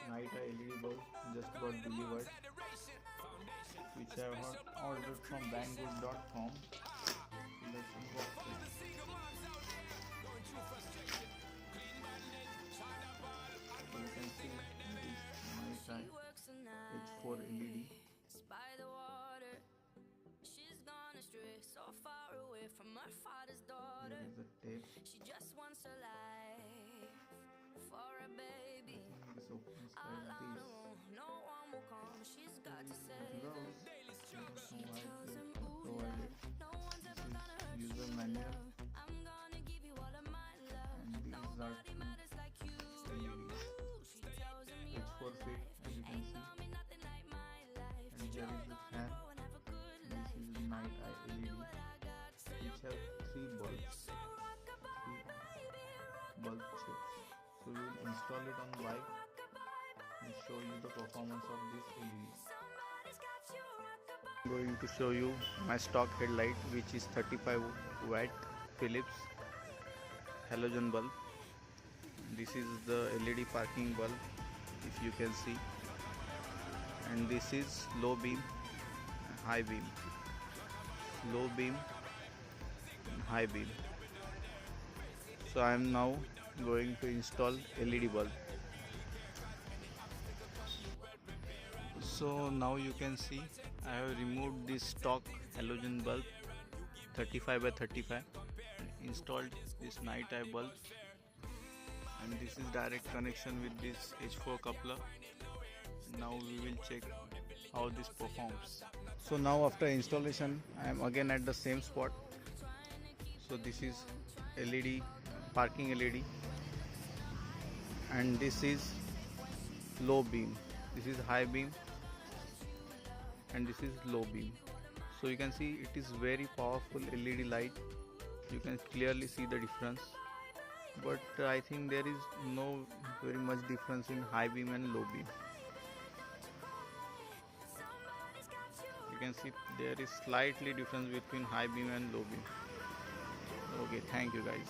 Nighteye LED bulb just got delivered, which I have ordered from banggood.com. Let's unbox it. So you can see this Nighteye H4 LED. Here is the tape. She just wants a life for a baby. This opens like this. No one will come. She's got to save her. Provided. This is user manual. I'm gonna give you all of my love. And these are two LEDs. H4 fit, as you can see. And here is the fan. This is Nighteye LED, which have three bulbs, bulb chips. So we will install it on bike and show you the performance of this LED. I'm going to show you my stock headlight, which is 35 watt Philips halogen bulb. This is the LED parking bulb, if you can see, and this is low beam, high beam, low beam, high beam. So I am now going to install LED bulb. So now you can see I have removed this stock halogen bulb 35 by 35, installed this Nighteye bulb, and this is direct connection with this H4 coupler. Now we will check how this performs. So now after installation I am again at the same spot. So this is LED, parking LED, and this is low beam, this is high beam, and this is low beam. So you can see it is very powerful LED light. You can clearly see the difference, but I think there is no very much difference in high beam and low beam. You can see there is slightly difference between high beam and low beam. Okay, thank you guys.